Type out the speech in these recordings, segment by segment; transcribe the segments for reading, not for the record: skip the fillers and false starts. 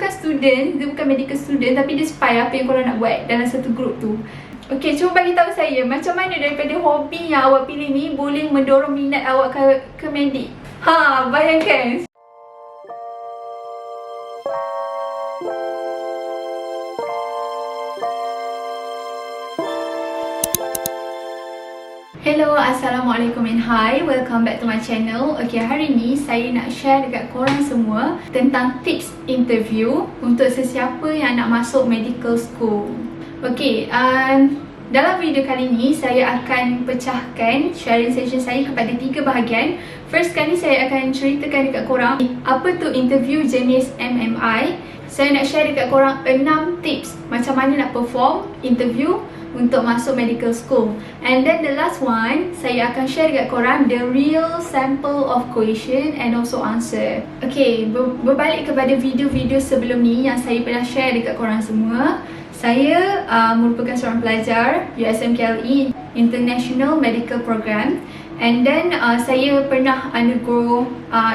bukan student, dia bukan medical student, tapi dia spy apa yang korang nak buat dalam satu group tu. Okay, cuba bagi tahu saya macam mana daripada hobi yang awak pilih ni boleh mendorong minat awak ke medik. Bayangkan. Hello, Assalamualaikum and hi, welcome back to my channel. Okay, hari ni saya nak share dekat korang semua tentang tips interview untuk sesiapa yang nak masuk medical school. Okay, dalam video kali ni saya akan pecahkan sharing session saya kepada 3 bahagian. First kali saya akan ceritakan dekat korang apa tu interview jenis MMI. Saya nak share dekat korang 6 tips macam mana nak perform interview untuk masuk medical school. And then the last one, saya akan share dekat korang the real sample of question and also answer. Okay, berbalik kepada video-video sebelum ni yang saya pernah share dekat korang semua. Saya merupakan seorang pelajar USMKLE International Medical Program. And then saya pernah undergo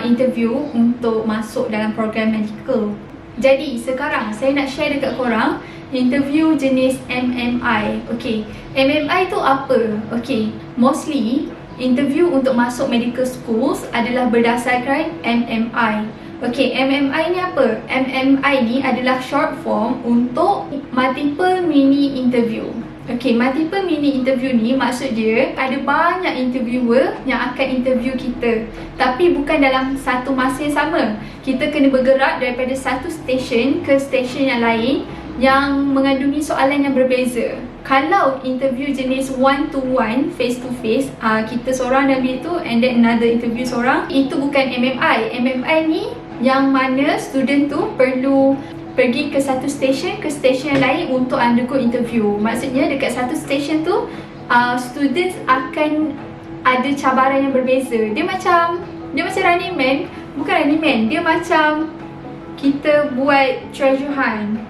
interview untuk masuk dalam program medical. Jadi sekarang saya nak share dekat korang interview jenis MMI. Okay, MMI tu apa? Okay, mostly interview untuk masuk medical schools adalah berdasarkan MMI. Okay, MMI ni apa? MMI ni adalah short form untuk multiple mini interview. Okay, multiple mini interview ni maksud dia ada banyak interviewer yang akan interview kita, tapi bukan dalam satu masa yang sama. Kita kena bergerak daripada satu stesen ke stesen yang lain yang mengandungi soalan yang berbeza. Kalau interview jenis one to one, face to face, kita seorang dan ambil tu and then another interview seorang, itu bukan MMI. MMI ni yang mana student tu perlu pergi ke satu stesen ke stesen yang lain untuk undergo interview. Maksudnya dekat satu stesen tu students akan ada cabaran yang berbeza. Dia macam Running Man. Bukan Running Man, dia macam kita buat treasure hunt.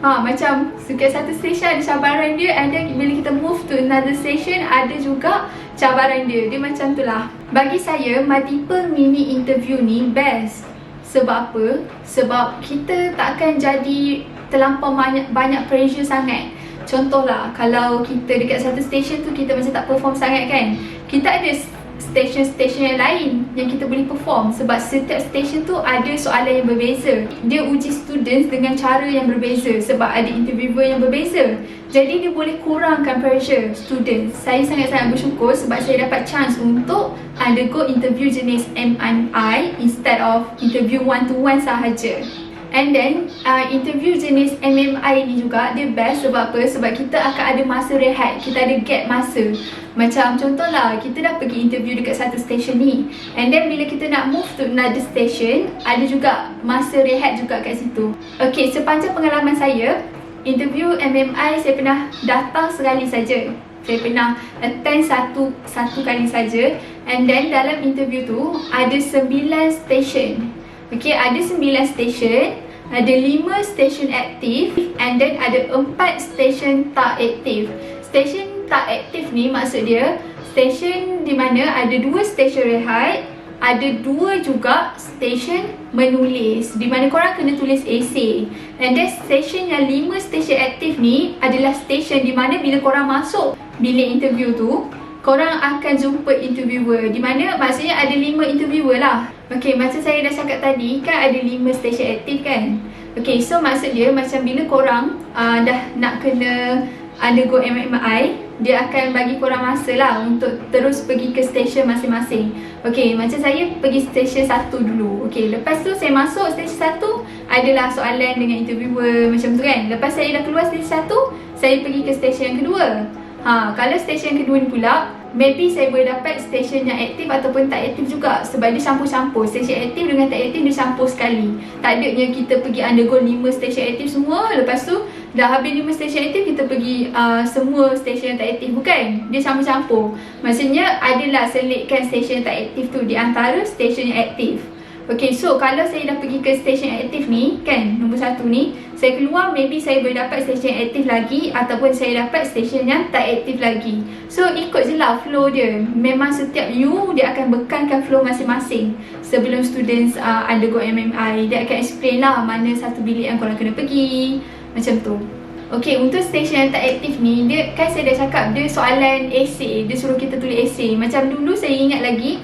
Macam dekat satu station ada cabaran dia, and then bila kita move to another station ada juga cabaran dia. Dia macam tu lah. Bagi saya multiple mini interview ni best. Sebab apa? Sebab kita tak akan jadi terlampau banyak pressure sangat. Contohlah, kalau kita dekat satu station tu kita macam tak perform sangat kan, kita ada stesen-stesen yang lain yang kita boleh perform. Sebab setiap stesen tu ada soalan yang berbeza. Dia uji students dengan cara yang berbeza sebab ada interviewer yang berbeza. Jadi dia boleh kurangkan pressure students. Saya sangat-sangat bersyukur sebab saya dapat chance untuk undergo interview jenis MMI instead of interview one to one sahaja. And then interview jenis MMI ni juga dia best sebab apa? Sebab kita akan ada masa rehat, kita ada gap masa. Macam contohlah, kita dah pergi interview dekat satu stesen ni, and then bila kita nak move to another station, ada juga masa rehat juga kat situ. Okay, sepanjang pengalaman saya interview MMI, saya pernah datang sekali saja. Saya pernah attend satu kali saja. And then dalam interview tu ada 9 station. Okay, ada 9 station, ada 5 station aktif, and then ada 4 station tak aktif. Station tak aktif ni maksud dia station di mana ada 2 station rehat, ada 2 juga station menulis di mana korang kena tulis essay. And then station yang 5 station aktif ni adalah station di mana bila korang masuk bilik interview tu, korang akan jumpa interviewer. Di mana maksudnya ada 5 interviewer lah. Okay, macam saya dah cakap tadi kan ada 5 station aktif kan. Okay, so maksud dia macam bila korang dah nak kena undergo MMI, dia akan bagi korang masa lah untuk terus pergi ke stesen masing-masing. Okay, macam saya pergi stesen 1 dulu. Okay, lepas tu saya masuk stesen 1, adalah soalan dengan interviewer macam tu kan. Lepas saya dah keluar stesen 1, saya pergi ke stesen yang kedua. Kalau stesen yang kedua ni pula, maybe saya boleh dapat stesen yang aktif ataupun tak aktif juga. Sebab dia campur-campur. Stesen aktif dengan tak aktif dia campur sekali. Tak adanya kita pergi undergo 5 stesen aktif semua, lepas tu dah habis 5 stesen aktif kita pergi semua stesen yang tak aktif. Bukan, dia campur-campur. Maksudnya adalah selitkan stesen yang tak aktif tu di antara stesen yang aktif. Okay, so kalau saya dah pergi ke stesen yang aktif ni kan, nombor 1 ni, Saya keluar, maybe saya boleh dapat station yang aktif lagi, ataupun saya dapat station yang tak aktif lagi. So ikut je lah flow dia. Memang setiap U dia akan bekankan flow masing-masing. Sebelum students undergo MMI, dia akan explain lah mana satu bilik yang korang kena pergi, macam tu. Okay, untuk station yang tak aktif ni, dia kan saya dah cakap dia soalan essay. Dia suruh kita tulis essay. Macam dulu saya ingat lagi,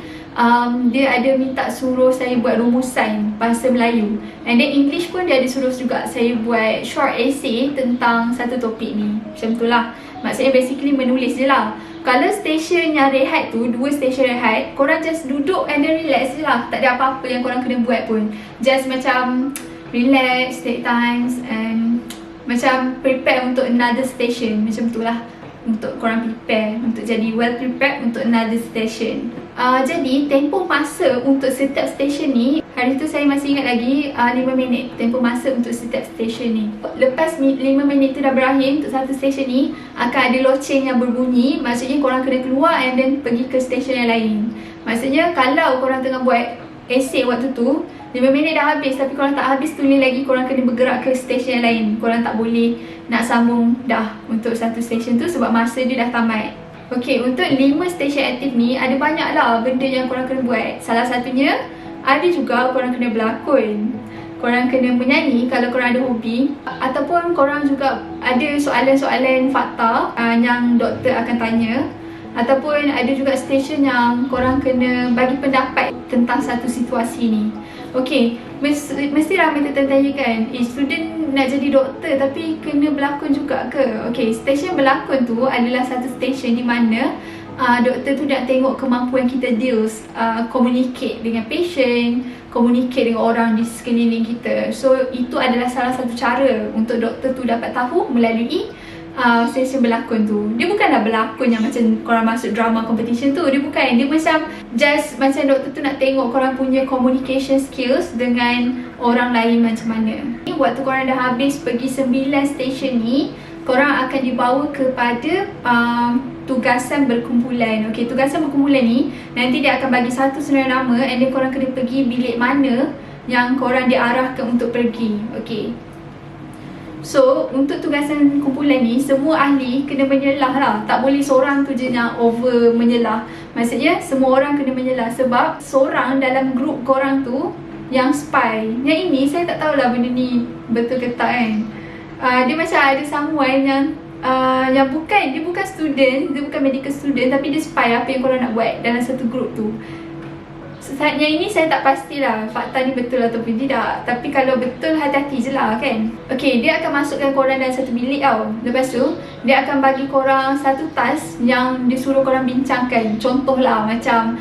dia ada minta suruh saya buat rumusan bahasa Melayu. And then English pun dia ada suruh juga saya buat short essay tentang satu topik ni. Macam tu lah. Maksudnya basically menulis je lah. Kalau station yang rehat tu, 2 station rehat, korang just duduk and then relax je lah. Tak ada apa-apa yang korang kena buat pun. Just macam relax, take times and macam prepare untuk another station. Macam tu lah. Untuk korang prepare, untuk jadi well prepared untuk another station. Jadi tempoh masa untuk setiap station ni, hari tu saya masih ingat lagi 5 minit tempoh masa untuk setiap station ni. Lepas 5 minit tu dah berakhir untuk satu station ni, akan ada loceng yang berbunyi. Maksudnya korang kena keluar and then pergi ke station yang lain. Maksudnya kalau korang tengah buat essay waktu tu, 5 minit dah habis tapi korang tak habis tulis lagi, korang kena bergerak ke station yang lain. Korang tak boleh nak sambung dah untuk satu station tu sebab masa dia dah tamat. Okay, untuk 5 station aktif ni ada banyak lah benda yang korang kena buat. Salah satunya, ada juga korang kena berlakon. Korang kena menyanyi kalau korang ada hobi. Ataupun korang juga ada soalan-soalan fakta yang doktor akan tanya. Ataupun ada juga station yang korang kena bagi pendapat tentang satu situasi ni. Okay, mesti ramai tertanya kan, student nak jadi doktor tapi kena berlakon juga ke? Okay, station berlakon tu adalah satu station di mana doktor tu nak tengok kemampuan kita deals, communicate dengan patient, communicate dengan orang di sekeliling kita. So itu adalah salah satu cara untuk doktor tu dapat tahu melalui session berlakon tu. Dia bukanlah berlakon yang macam korang masuk drama competition tu. Dia bukan. Dia macam just macam doktor tu nak tengok korang punya communication skills dengan orang lain macam mana. Waktu korang dah habis pergi 9 station ni, korang akan dibawa kepada tugasan berkumpulan. Okay, tugasan berkumpulan ni nanti dia akan bagi satu senarai nama and then korang kena pergi bilik mana yang korang diarahkan untuk pergi. Okay, so untuk tugasan kumpulan ni, semua ahli kena menyelah lah. Tak boleh seorang tu je yang over menyelah. Maksudnya semua orang kena menyelah sebab seorang dalam grup korang tu yang spy. Yang ini saya tak tahulah benda ni betul ke tak kan. Dia macam ada someone yang bukan, dia bukan student, dia bukan medical student, tapi dia spy apa yang korang nak buat dalam satu grup tu. Yang ini saya tak pastilah fakta ni betul ataupun tidak. Tapi kalau betul, hati-hati je lah kan. Okay, dia akan masukkan korang dalam satu bilik tau. Lepas tu, dia akan bagi korang satu task yang dia suruh korang bincangkan. Contohlah macam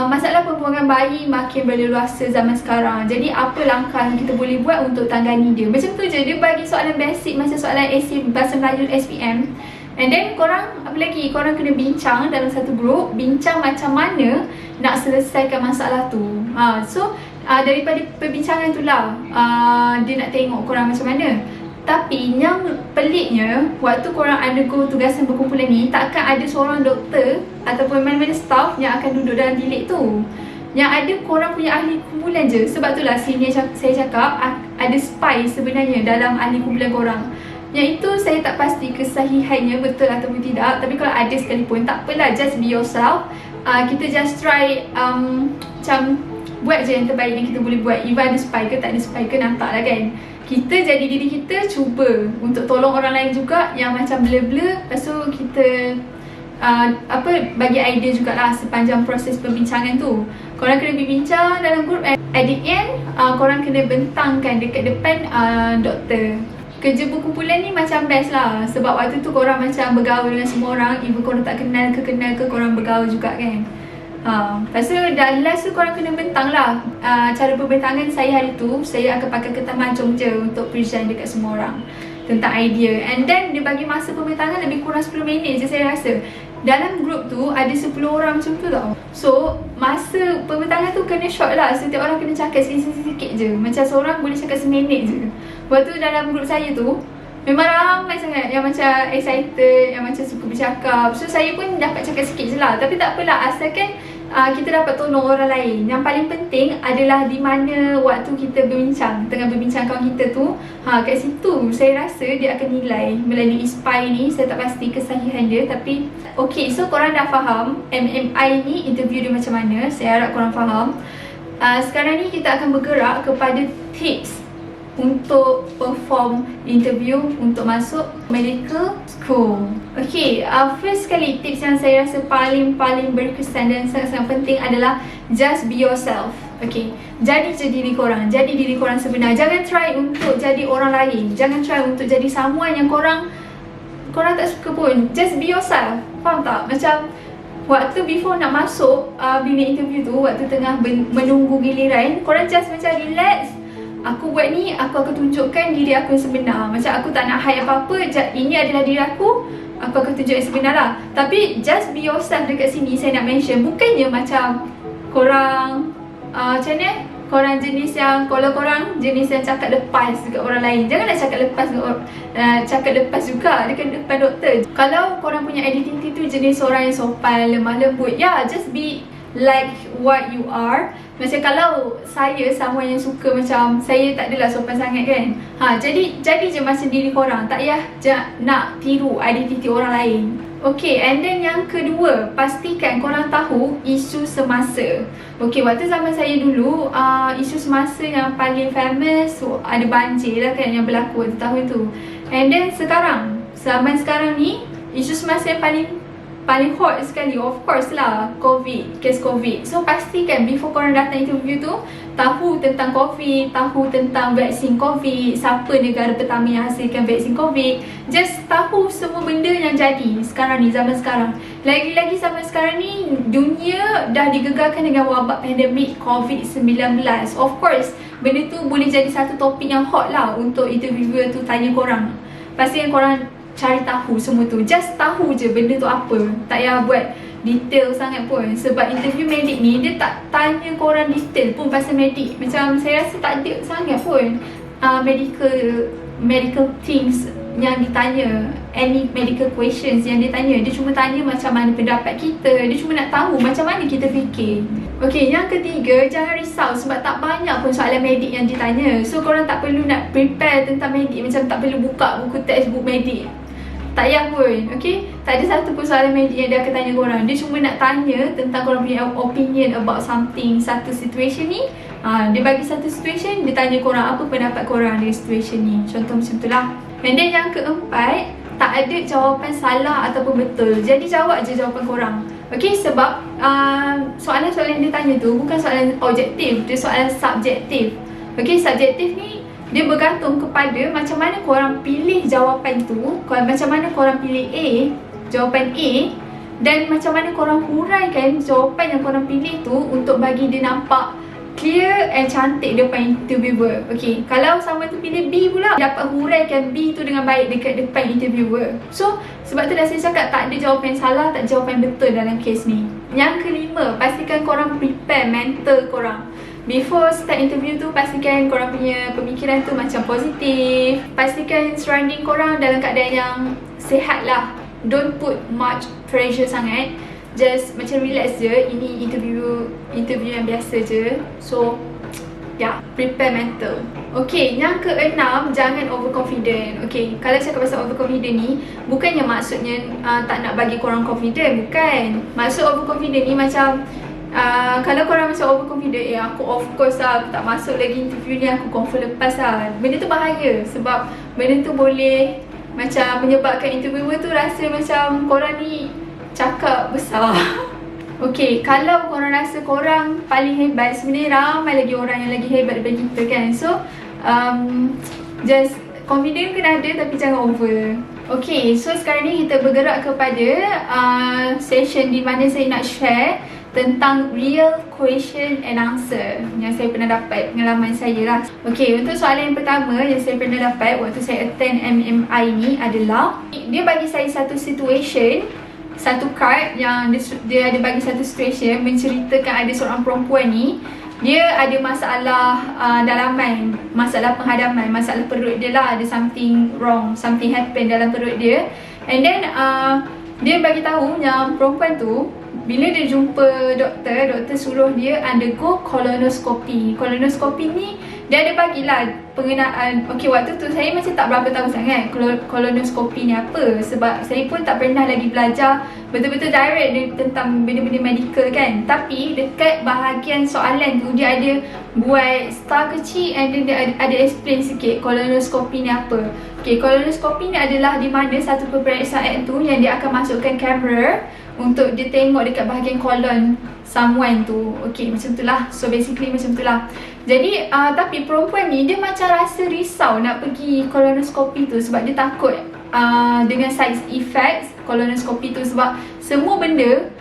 masalah pembuangan bayi makin berleluasa zaman sekarang. Jadi apa langkah yang kita boleh buat untuk tangani dia. Macam tu je, dia bagi soalan basic macam soalan essay bahasa Melayu SPM. And then korang, apa lagi, korang kena bincang dalam satu grup, bincang macam mana nak selesaikan masalah tu. So daripada perbincangan tu lah dia nak tengok korang macam mana. Tapi yang peliknya, waktu korang undergo tugasan berkumpulan ni, takkan ada seorang doktor ataupun mana-mana staff yang akan duduk dalam bilik tu. Yang ada korang punya ahli kumpulan je. Sebab tu lah senior saya cakap ada spy sebenarnya dalam ahli kumpulan korang. Yang itu saya tak pasti kesahihannya betul ataupun tidak. Tapi kalau ada sekalipun, tak apalah, just be yourself. Kita just try macam buat je yang terbaik yang kita boleh buat. Even ada spy ke tak ada spy ke, nampak lah kan. Kita jadi diri kita, cuba untuk tolong orang lain juga yang macam blur-blur. Lepas tu kita bagi idea jugalah sepanjang proses perbincangan tu. Korang kena berbincang dalam grup and at the end korang kena bentangkan dekat depan doktor. Kerja berkumpulan ni macam best lah. Sebab waktu tu korang macam bergaul dengan semua orang. Even korang tak kenal ke korang bergaul juga kan. Lepas tu dah last tu korang kena bentang lah. Cara perbentangan saya hari tu, saya akan pakai kertas mancung je untuk present dekat semua orang tentang idea. And then dia bagi masa perbentangan lebih kurang 10 minit je saya rasa. Dalam grup tu ada 10 orang macam tu tau. So masa perbentangan tu kena short lah. Setiap orang kena cakap sikit-sikit je. Macam seorang boleh cakap seminit je. Waktu dalam grup saya tu memang ramai sangat yang macam excited, yang macam suka bercakap. So saya pun dapat cakap sikit je lah. Tapi tak apalah, asalkan kita dapat tolong orang lain. Yang paling penting adalah di mana waktu kita berbincang, tengah berbincang kawan kita tu, Kat situ saya rasa dia akan nilai melalui SPY ni. Saya tak pasti kesahihan dia, tapi okay, so korang dah faham MMI ni interview dia macam mana. Saya harap korang faham. Sekarang ni kita akan bergerak kepada tips untuk perform interview untuk masuk medical school. Okay, first sekali tips yang saya rasa paling berkesan dan sangat-sangat penting adalah just be yourself. Okay, jadi je diri korang, jadi diri korang sebenar. Jangan try untuk jadi orang lain. Jangan try untuk jadi someone yang korang tak suka pun. Just be yourself. Faham tak? Macam waktu before nak masuk bilik interview tu, waktu tengah menunggu giliran, korang just macam relax. Aku buat ni, aku akan tunjukkan diri aku yang sebenar. Macam aku tak nak hide apa-apa, ini adalah diri aku akan tunjuk yang sebenar lah. Tapi just be yourself dekat sini saya nak mention. Bukannya macam korang macam mana? Korang jenis yang, kalau korang jenis yang cakap lepas dekat orang lain, janganlah cakap lepas juga dekat depan doktor. Kalau korang punya identiti tu jenis orang yang sopan, lemah lembut, just be like what you are. Macam kalau saya sama yang suka macam saya tak adalah sopan sangat kan. Jadi je macam diri korang. Tak payah nak tiru identiti orang lain. Okay, and then yang kedua, pastikan korang tahu isu semasa. Okay, waktu zaman saya dulu, isu semasa yang paling famous ada banjir lah kan yang berlaku waktu tahun tu. And then sekarang, zaman sekarang ni, isu semasa yang paling hot sekali, of course lah, kes COVID. So pastikan before korang datang interview tu, tahu tentang COVID, tahu tentang vaksin COVID, siapa negara pertama yang hasilkan vaksin COVID. Just tahu semua benda yang jadi sekarang ni, zaman sekarang. Lagi-lagi zaman sekarang ni, dunia dah digegarkan dengan wabak pandemik COVID-19. Of course, benda tu boleh jadi satu topik yang hot lah untuk interviewer tu tanya korang. Pastikan korang cari tahu semua tu. Just tahu je benda tu apa. Tak payah buat detail sangat pun. Sebab interview medik ni, dia tak tanya korang detail pun pasal medik. Macam saya rasa tak ada sangat pun medical things yang ditanya. Any medical questions yang dia tanya. Dia cuma tanya macam mana pendapat kita. Dia cuma nak tahu macam mana kita fikir. Okay, yang ketiga, jangan risau sebab tak banyak pun soalan medik yang ditanya. So korang tak perlu nak prepare tentang medik. Macam tak perlu buka buku textbook medik. Tak payah pun, okay? Tak ada satu pun soalan medik yang dia akan tanya korang. Dia cuma nak tanya tentang korang punya opinion about something, satu situation ni. Dia bagi satu situation, dia tanya korang apa pendapat korang dari situation ni. Contoh macam tu lah. And then yang keempat, tak ada jawapan salah ataupun betul. Jadi jawab je jawapan korang. Okay, sebab soalan-soalan yang dia tanya tu bukan soalan objektif, dia soalan subjektif. Okay, subjektif ni dia bergantung kepada macam mana korang pilih jawapan tu, macam mana korang pilih jawapan A, dan macam mana korang huraikan jawapan yang korang pilih tu untuk bagi dia nampak clear and cantik depan interviewer. Okay, kalau sama tu pilih B pula, dapat huraikan B tu dengan baik dekat depan interviewer. So, sebab tu dah saya cakap tak ada jawapan salah, tak ada jawapan betul dalam kes ni. Yang kelima, pastikan korang prepare mental korang. Before start interview tu, pastikan korang punya pemikiran tu macam positif. Pastikan surrounding korang dalam keadaan yang sihat lah. Don't put much pressure sangat. Just macam relax je. Ini interview yang biasa je. So, prepare mental. Okay, yang keenam, jangan overconfident. Okay, kalau cakap pasal overconfident ni, bukannya maksudnya tak nak bagi korang confident. Bukan. Maksud overconfident ni macam kalau korang macam overconfident, aku of course lah, aku tak masuk lagi interview ni, aku confirm lepas lah. Benda tu bahaya sebab benda tu boleh macam menyebabkan interviewer tu rasa macam korang ni cakap besar. Okay, kalau korang rasa korang paling hebat, sebenarnya ramai lagi orang yang lagi hebat daripada kita kan. So, just confident kena ada tapi jangan over. Okay, so sekarang ni kita bergerak kepada session di mana saya nak share tentang real question and answer yang saya pernah dapat, pengalaman saya lah. Okay, untuk soalan yang pertama yang saya pernah dapat waktu saya attend MMI ni adalah, dia bagi saya satu situation, satu card yang dia ada bagi satu situation menceritakan ada seorang perempuan ni, dia ada masalah dalaman, masalah penghadaman, masalah perut dia lah, ada something wrong, something happen dalam perut dia. And then dia bagi tahu yang perempuan tu bila dia jumpa doktor suruh dia undergo colonoscopy. Colonoscopy ni Dia ada bagilah pengenaan. Okey, waktu tu saya macam tak berapa tahu sangat kolonoskopi ni apa, sebab saya pun tak pernah lagi belajar betul-betul direct tentang benda-benda medical kan. Tapi dekat bahagian soalan tu dia ada buat star kecil and then dia ada explain sikit kolonoskopi ni apa. Okey, kolonoskopi ni adalah di mana satu peperiksaan tu yang dia akan masukkan kamera untuk dia tengok dekat bahagian kolon someone tu. Okey, macam tu lah. So basically macam tu lah. Jadi tapi perempuan ni dia macam rasa risau nak pergi kolonoskopi tu sebab dia takut dengan side effects kolonoskopi tu, sebab semua benda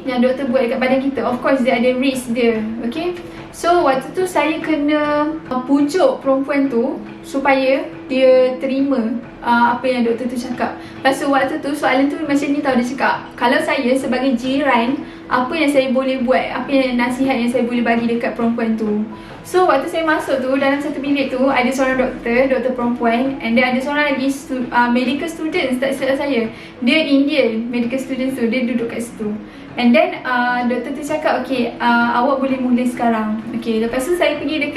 yang doktor buat dekat badan kita, of course dia ada risk dia. So waktu tu saya kena pujuk perempuan tu supaya dia terima apa yang doktor tu cakap. Lepas tu waktu tu soalan tu macam ni tau, dia cakap kalau saya sebagai jiran, apa yang saya boleh buat, apa yang nasihat yang saya boleh bagi dekat perempuan tu. So waktu saya masuk tu, dalam satu bilik tu ada seorang doktor perempuan, and then ada seorang lagi medical student, tak silap saya. Dia Indian medical student tu, dia duduk kat situ. And then doktor tu cakap, okay, awak boleh mula sekarang. Okay, lepas tu saya pergi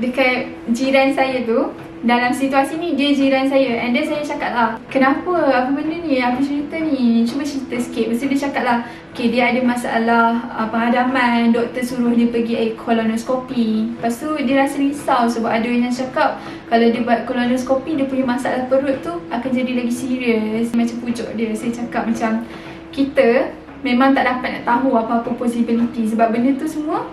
dekat jiran saya tu. Dalam situasi ni dia jiran saya, and then saya cakap lah, kenapa, apa benda ni, apa cerita ni, cuba cerita sikit. Lepas tu dia cakap lah, okay, dia ada masalah penghadaman, doktor suruh dia pergi kolonoskopi. Lepas tu dia rasa risau sebab ada yang cakap kalau dia buat kolonoskopi, dia punya masalah perut tu akan jadi lagi serius. Macam pujuk dia, saya cakap macam kita memang tak dapat nak tahu apa-apa possibility sebab benda tu semua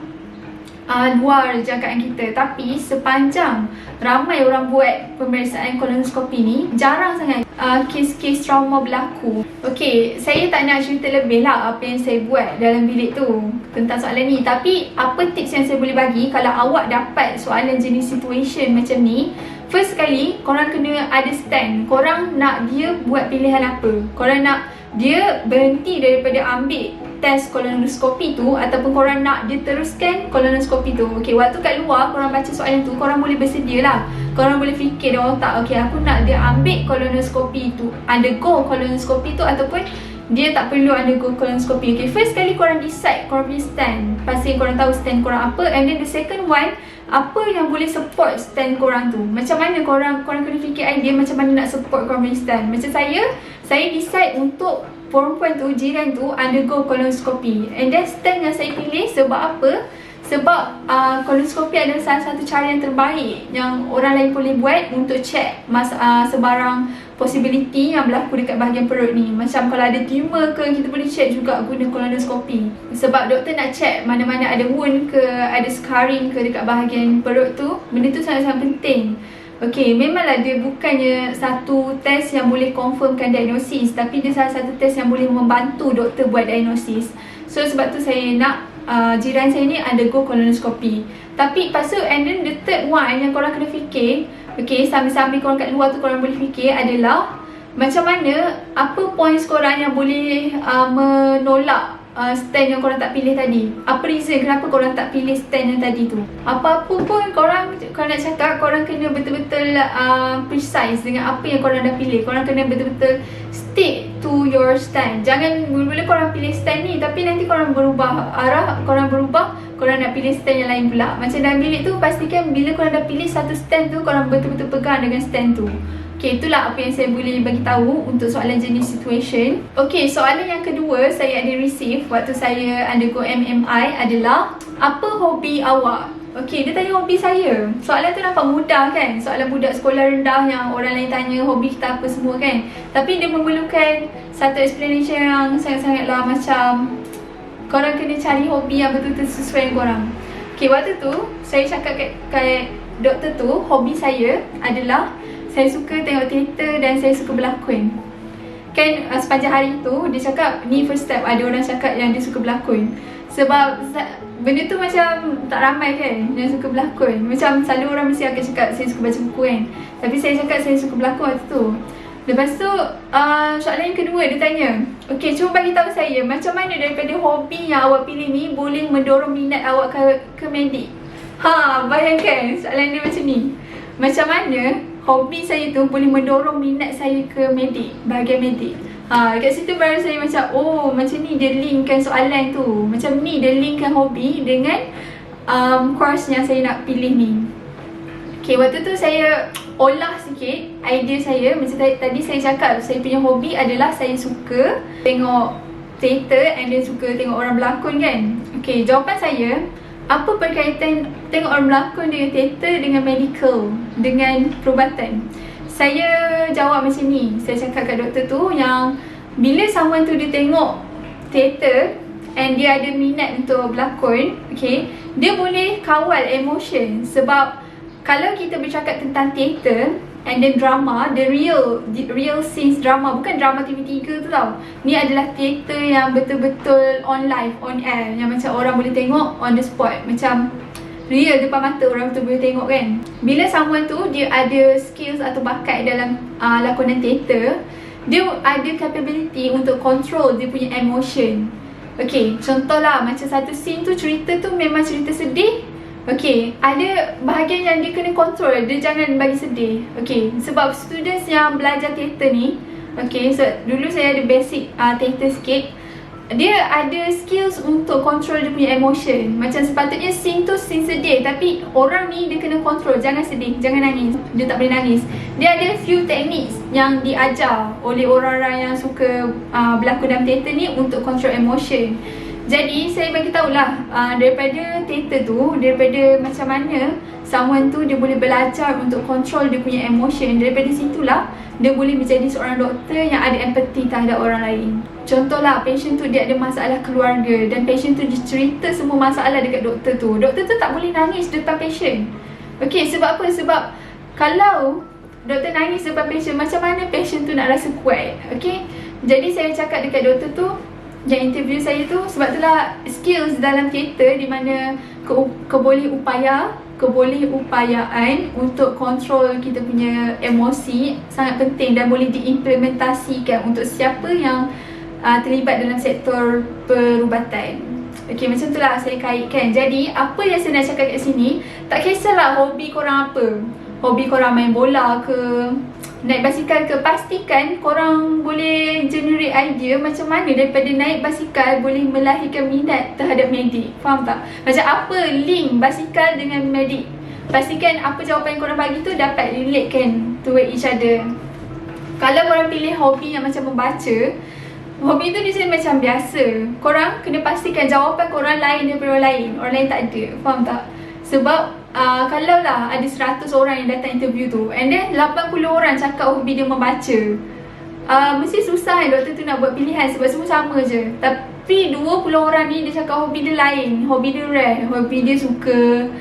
luar jangkaan kita. Tapi sepanjang ramai orang buat pemeriksaan kolonoskopi ni, jarang sangat kes-kes trauma berlaku. Okay, saya tak nak cerita lebih lah apa yang saya buat dalam bilik tu tentang soalan ni. Tapi apa tips yang saya boleh bagi kalau awak dapat soalan jenis situation macam ni? First sekali, korang kena ada stand. Korang nak dia buat pilihan apa? Korang nak dia berhenti daripada ambil test kolonoskopi tu, ataupun korang nak dia teruskan kolonoskopi tu. Okay, waktu kat luar korang baca soalan tu, korang boleh bersedia lah. Korang boleh fikir dalam otak, okay, aku nak dia ambil kolonoskopi tu, undergo kolonoskopi tu, ataupun dia tak perlu undergo kolonoskopi. Okay, first kali korang decide korang punya stand, pasal korang tahu stand korang apa. And then the second one, apa yang boleh support stand korang tu. Macam mana korang kena fikir idea macam mana nak support korang punya stand. Macam saya decide untuk perempuan tu, jiran tu undergo kolonoskopi. And then stand yang saya pilih sebab apa? Sebab kolonoskopi adalah salah satu cara yang terbaik yang orang lain boleh buat untuk check sebarang possibility yang berlaku dekat bahagian perut ni. Macam kalau ada tumor ke, kita boleh check juga guna kolonoskopi. Sebab doktor nak check mana-mana ada wound ke, ada scarring ke dekat bahagian perut tu. Benda tu sangat-sangat penting. Okay, memanglah dia bukannya satu test yang boleh confirmkan diagnosis, tapi dia salah satu test yang boleh membantu doktor buat diagnosis. So sebab tu saya nak jiran saya ni undergo kolonoskopi. Tapi lepas tu, and then the third one yang korang kena fikir, okay, sambil-sambil korang kat luar tu korang boleh fikir adalah macam mana, apa points korang yang boleh menolak stand yang korang tak pilih tadi. Apa reason kenapa korang tak pilih stand yang tadi tu. Apa-apa pun korang nak cakap, korang kena betul-betul precise dengan apa yang korang dah pilih. Korang kena betul-betul stick to your stand. Jangan mula-mula korang pilih stand ni tapi nanti korang berubah arah, korang nak pilih stand yang lain pula. Macam dalam bilik tu, pastikan bila korang dah pilih satu stand tu, korang betul-betul pegang dengan stand tu. Okay, itulah apa yang saya boleh bagi tahu untuk soalan jenis situation. Okay, soalan yang kedua saya ada receive waktu saya undergo MMI adalah, apa hobi awak? Okay, dia tanya hobi saya. Soalan tu nampak mudah kan? Soalan budak sekolah rendah yang orang lain tanya hobi kita apa semua kan? Tapi dia memerlukan satu explanation yang sangat-sangatlah macam korang kena cari hobi yang betul-betul sesuai dengan korang. Okay, waktu tu saya cakap kat doktor tu, hobi saya adalah saya suka tengok teater dan saya suka berlakon. Kan sepanjang hari tu dia cakap ni first step ada orang cakap yang dia suka berlakon. Sebab benda tu macam tak ramai kan yang suka berlakon. Macam selalu orang mesti akan cakap saya suka baca buku kan. Tapi saya cakap saya suka berlakon waktu tu. Lepas tu soalan yang kedua dia tanya, okay, cuba bagi tahu saya macam mana daripada hobi yang awak pilih ni boleh mendorong minat awak ke medik. Bayangkan soalan dia macam ni. Macam mana hobi saya tu boleh mendorong minat saya ke medik, bahagian medik. Kat situ baru saya macam, oh macam ni dia linkkan soalan tu. Macam ni dia linkkan hobi dengan course yang saya nak pilih ni. Okay, waktu tu saya olah sikit idea saya. Macam tadi saya cakap, saya punya hobi adalah saya suka tengok teater and then suka tengok orang berlakon kan. Okay, jawapan saya, apa berkaitan tengok orang berlakon dengan teater dengan medical, dengan perubatan? Saya jawab macam ni. Saya cakap kat doktor tu yang bila someone tu dia tengok teater and dia ada minat untuk berlakon, okay, dia boleh kawal emotion. Sebab kalau kita bercakap tentang teater and then drama, the real scenes drama, bukan drama TV3 tu tau. Ni adalah teater yang betul-betul on live, on air, yang macam orang boleh tengok on the spot, macam real depan mata orang tu boleh tengok kan. Bila someone tu dia ada skills atau bakat dalam lakonan teater, dia ada capability untuk control dia punya emotion. Okay, contohlah macam satu scene tu, cerita tu memang cerita sedih. Okay, ada bahagian yang dia kena control, dia jangan bagi sedih. Okay, sebab students yang belajar teater ni, okay, so dulu saya ada basic teater sikit. Dia ada skills untuk control dia punya emotion. Macam sepatutnya scene tu scene sedih, tapi orang ni dia kena control, jangan sedih, jangan nangis. Dia tak boleh nangis. Dia ada few techniques yang diajar oleh orang-orang yang suka berlakon dalam teater ni untuk control emotion. Jadi saya bagi tahulah daripada teater tu, daripada macam mana someone tu dia boleh belajar untuk control dia punya emotion. Daripada situlah dia boleh menjadi seorang doktor yang ada empathy terhadap orang lain. Contohlah, patient tu dia ada masalah keluarga dan patient tu dia cerita semua masalah dekat doktor tu. Doktor tu tak boleh nangis depan patient. Okay, sebab apa? Sebab kalau doktor nangis depan patient, macam mana patient tu nak rasa kuat? Okay, jadi saya cakap dekat doktor tu yang interview saya tu, sebab itulah skills dalam teater di mana kebolehupayaan untuk kontrol kita punya emosi sangat penting dan boleh diimplementasikan untuk siapa yang terlibat dalam sektor perubatan. Okay, macam itulah saya kaitkan. Jadi apa yang saya nak cakap kat sini, tak kisahlah hobi korang apa. Hobi korang main bola ke, naik basikal ke, pastikan korang boleh generate idea macam mana daripada naik basikal boleh melahirkan minat terhadap medik. Faham tak? Macam apa link basikal dengan medik. Pastikan apa jawapan korang bagi tu dapat relatekan to each other. Kalau korang pilih hobi yang macam membaca, hobi tu dia macam biasa. Korang kena pastikan jawapan korang lain daripada orang lain. Orang lain tak ada. Faham tak? Sebab kalau lah ada 100 orang yang datang interview tu and then 80 orang cakap hobi dia membaca, mesti susah kan doktor tu nak buat pilihan sebab semua sama je. Tapi 20 orang ni dia cakap hobi dia lain, hobi dia rare, hobi dia suka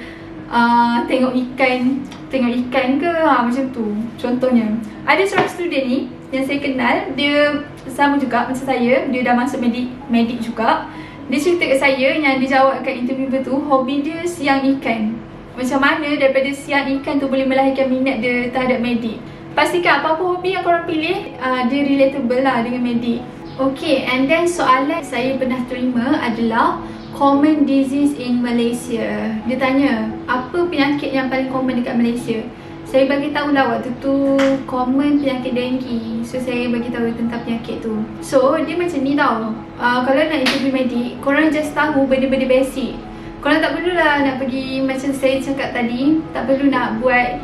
tengok ikan ke, macam tu. Contohnya ada seorang student ni yang saya kenal, dia sama juga macam saya, dia dah masuk medik juga. Dia cerita kat saya yang dia jawab kat interview tu, hobi dia siang ikan. Macam mana daripada siang ikan tu boleh melahirkan minat dia terhadap medik. Pastikan apa-apa hobi yang korang pilih, dia relatable lah dengan medik. Okay, and then soalan saya pernah terima adalah common disease in Malaysia. Dia tanya, apa penyakit yang paling common dekat Malaysia? Saya bagi tahu lah waktu tu common penyakit denggi. So saya bagi tahu tentang penyakit tu. So dia macam ni tau. Kalau nak interview medik, korang just tahu benda-benda basic. Korang tak perlulah nak pergi macam saya cakap tadi, tak perlu nak buat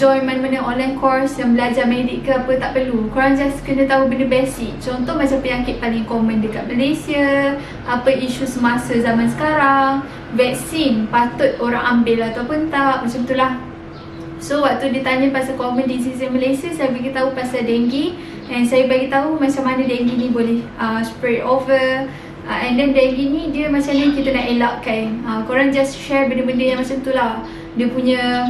join mana-mana online course yang belajar medik ke apa, tak perlu. Korang just kena tahu benda basic. Contoh macam penyakit paling common dekat Malaysia, apa isu semasa zaman sekarang, vaksin patut orang ambil ataupun tak, macam itulah. So waktu dia tanya pasal common disease in Malaysia, saya bagi tahu pasal denggi and saya bagi tahu macam mana denggi ni boleh spread over. And then denggi ni dia macam ni kita nak elakkan. Korang just share benda-benda yang macam tu lah. Dia punya,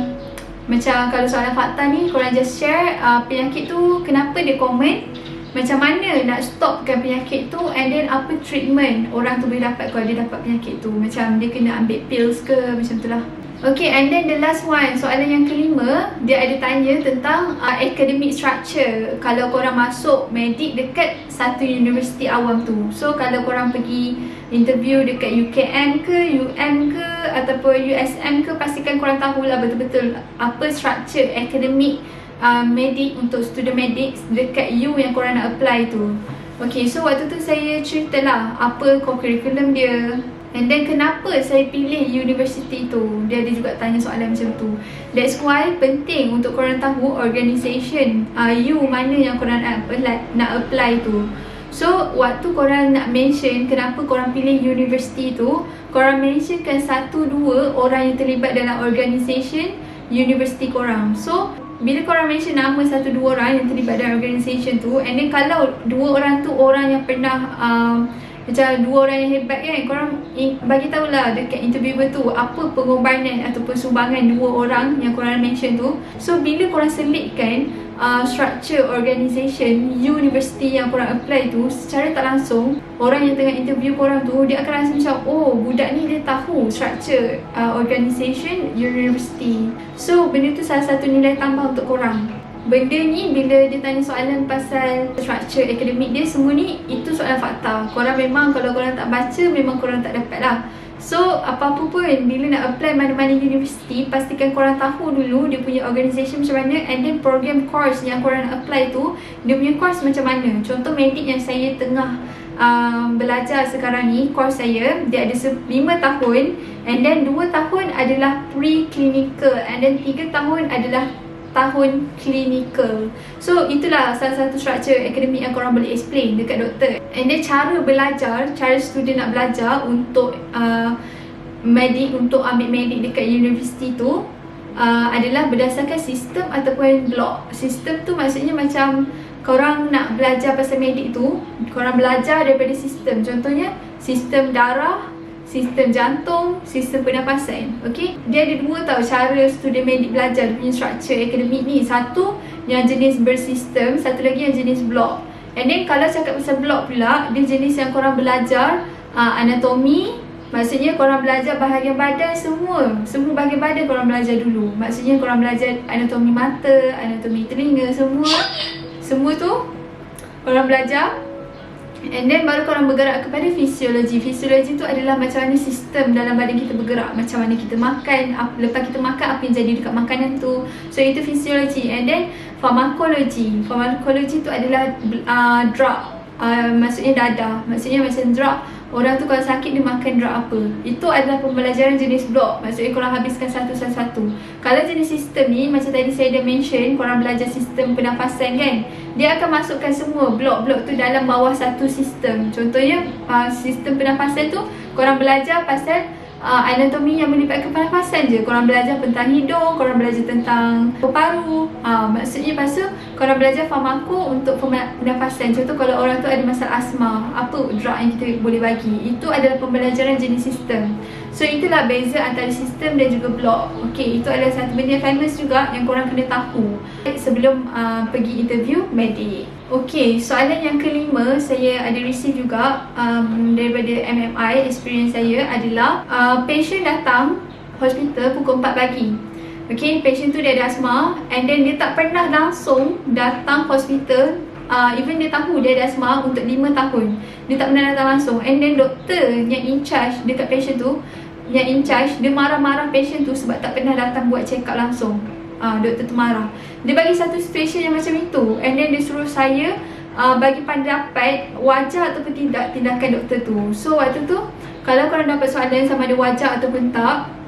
macam kalau soalan fakta ni, korang just share penyakit tu kenapa dia common, macam mana nak stopkan penyakit tu, and then apa treatment orang tu boleh dapat kalau dia dapat penyakit tu. Macam dia kena ambil pills ke, macam tu lah. Okay, and then the last one, soalan yang kelima, dia ada tanya tentang academic structure kalau korang masuk medik dekat satu universiti awam tu. So kalau korang pergi interview dekat UKM ke, UM ke ataupun USM ke, pastikan korang tahulah betul-betul apa structure academic medik untuk student medik dekat U yang korang nak apply tu. Okay, so waktu tu saya ceritalah apa curriculum dia, And then kenapa saya pilih universiti tu? Dia ada juga tanya soalan macam tu. That's why penting untuk korang tahu organisation you mana yang korang nak apply tu. So waktu korang nak mention kenapa korang pilih universiti tu, korang mentionkan 1-2 orang yang terlibat dalam organisation universiti korang. So bila korang mention nama 1-2 orang yang terlibat dalam organisation tu, and then kalau 2 orang tu orang yang pernah macam 2 orang yang hebat kan, korang bagi tahulah dekat interviewer tu apa pengorbanan ataupun sumbangan 2 orang yang korang mention tu. So bila korang selitkan structure organisation universiti yang korang apply tu, secara tak langsung orang yang tengah interview korang tu, dia akan rasa macam, oh budak ni dia tahu structure organisation universiti. So benda tu salah satu nilai tambah untuk korang. Benda ni bila dia tanya soalan pasal structure akademik dia, semua ni itu soalan fakta. Korang memang kalau korang tak baca, memang korang tak dapat lah. So apa-apa pun bila nak apply mana-mana universiti, pastikan korang tahu dulu dia punya organisation macam mana, and then program course yang korang nak apply tu, dia punya course macam mana. Contoh medik yang saya tengah belajar sekarang ni, course saya dia ada 5 tahun, and then 2 tahun adalah pre-clinical, and then 3 tahun adalah tahun clinical. So itulah salah satu structure akademik yang korang boleh explain dekat doktor. And then cara belajar, cara student nak belajar untuk medik, untuk ambil medik dekat universiti tu adalah berdasarkan sistem ataupun blok. Sistem tu maksudnya macam korang nak belajar pasal medik tu, korang belajar daripada sistem. Contohnya sistem darah, sistem jantung, sistem pernafasan. Okay, dia ada 2 tau cara student medik belajar. Dia punya structure akademik ni, satu yang jenis bersistem, satu lagi yang jenis blok. And then kalau cakap pasal blok pula, dia jenis yang korang belajar anatomi. Maksudnya korang belajar bahagian badan semua bahagian badan korang belajar dulu. Maksudnya korang belajar anatomi mata, anatomi telinga, semua tu korang belajar. And then baru korang bergerak kepada fisiologi. Fisiologi tu adalah macam mana sistem dalam badan kita bergerak, macam mana kita makan, lepas kita makan apa yang jadi dekat makanan tu. So itu fisiologi. And then farmakologi. Farmakologi tu adalah drug, maksudnya dadah. Maksudnya macam drug, orang tu kalau sakit dia makan drug apa. Itu adalah pembelajaran jenis blok. Maksudnya korang habiskan satu-satu. Kalau jenis sistem ni, macam tadi saya dah mention, korang belajar sistem pernafasan kan, dia akan masukkan semua blok-blok tu dalam bawah satu sistem. Contohnya sistem pernafasan tu korang belajar pasal anatomi yang melibatkan pernafasan je. Korang belajar tentang hidung, korang belajar tentang paru. Maksudnya pasal korang belajar farmako untuk pernafasan. Contoh kalau orang tu ada masalah asma, apa drug yang kita boleh bagi. Itu adalah pembelajaran jenis sistem. So itulah beza antara sistem dan juga blok. Okay, itu adalah satu benda yang famous juga yang korang kena tahu sebelum pergi interview medik. Okay, soalan yang kelima saya ada receive juga daripada MMI. Experience saya adalah patient datang hospital pukul 4 pagi. Okay, patient tu dia ada asma, and then dia tak pernah langsung datang hospital. Even dia tahu dia ada asma untuk 5 tahun, dia tak pernah datang langsung. And then doktor yang in charge dekat patient tu, yang in charge, dia marah-marah patient tu sebab tak pernah datang buat check up langsung. Doktor tu marah. Dia bagi satu situation yang macam itu, and then dia suruh saya bagi pendapat wajar ataupun tidak tindakan doktor tu. So waktu tu kalau korang dapat soalan sama ada wajar ataupun tak,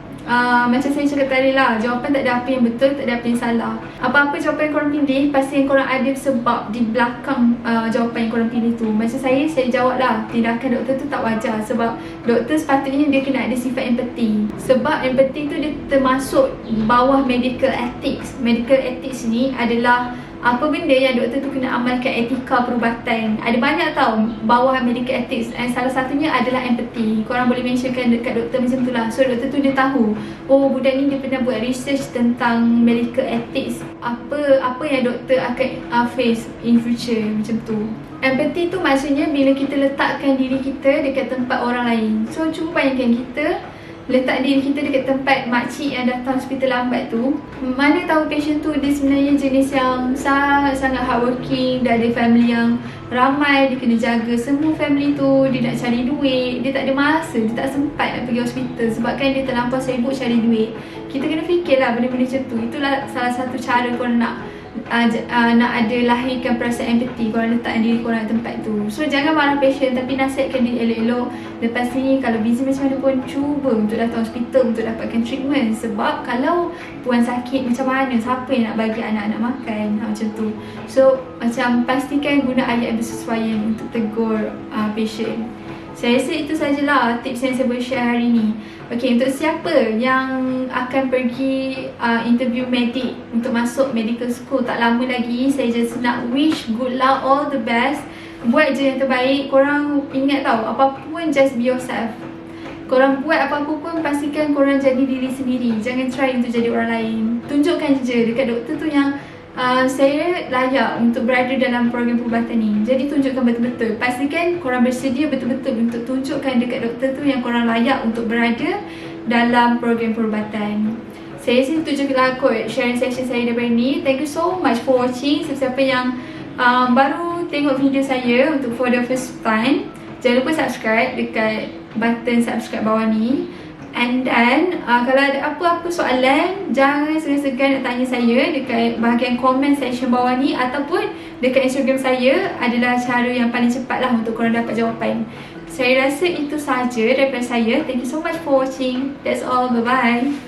macam saya cakap tadi lah, jawapan tak ada apa yang betul, tak ada apa yang salah. Apa-apa jawapan yang korang pilih, pasti yang korang ada sebab di belakang jawapan yang korang pilih tu. Macam saya jawab lah, tindakan doktor tu tak wajar. Sebab doktor sepatutnya dia kena ada sifat empathy. Sebab empathy tu dia termasuk bawah medical ethics. Medical ethics ni adalah apa benda yang doktor tu kena amalkan, etika perubatan. Ada banyak tau bawah medical ethics, and salah satunya adalah empathy. Korang boleh mentionkan dekat doktor macam tu lah. So doktor tu dia tahu, oh budak ni dia pernah buat research tentang medical ethics, apa yang doktor akan face in future, macam tu. Empathy tu maksudnya bila kita letakkan diri kita dekat tempat orang lain. So cuba bayangkan kita letak diri kita dekat tempat makcik yang datang hospital lambat tu. Mana tahu patient tu dia sebenarnya jenis yang sangat hardworking, dah ada family yang ramai, dia kena jaga semua family tu, dia nak cari duit, dia tak ada masa, dia tak sempat nak pergi hospital sebab kan dia terlampau sibuk cari duit. Kita kena fikirlah benda-benda macam tu. Itulah salah satu cara korang nak nak ada lahirkan perasaan empathy, korang letakkan diri korang di tempat tu. So jangan marah patient, tapi nasihatkan diri elok-elok. Lepas ni kalau busy macam mana pun, cuba untuk datang hospital untuk dapatkan treatment. Sebab kalau puan sakit macam mana, siapa yang nak bagi anak-anak makan, macam tu. So macam pastikan guna ayat yang bersesuaian untuk tegur patient. Saya rasa itu sajalah tips yang saya boleh share hari ni. Okay, untuk siapa yang akan pergi interview medik untuk masuk medical school tak lama lagi, saya just nak wish good luck, all the best. Buat je yang terbaik. Korang ingat tau, apa-apa pun just be yourself. Korang buat apa-apa pun pastikan korang jadi diri sendiri. Jangan try untuk jadi orang lain. Tunjukkan je dekat doktor tu yang saya layak untuk berada dalam program perubatan ni. Jadi tunjukkan betul-betul. Pastikan korang bersedia betul-betul untuk tunjukkan dekat doktor tu yang korang layak untuk berada dalam program perubatan. Saya rasa itu je lah kot sharing session saya daripada ni. Thank you so much for watching. Siapa-siapa yang baru tengok video saya untuk for the first time, jangan lupa subscribe dekat button subscribe bawah ni. And then kalau ada apa-apa soalan, jangan segan-segan nak tanya saya dekat bahagian komen section bawah ni, ataupun dekat Instagram saya adalah cara yang paling cepat lah untuk korang dapat jawapan. Saya rasa itu saja daripada saya. Thank you so much for watching. That's all. Bye-bye.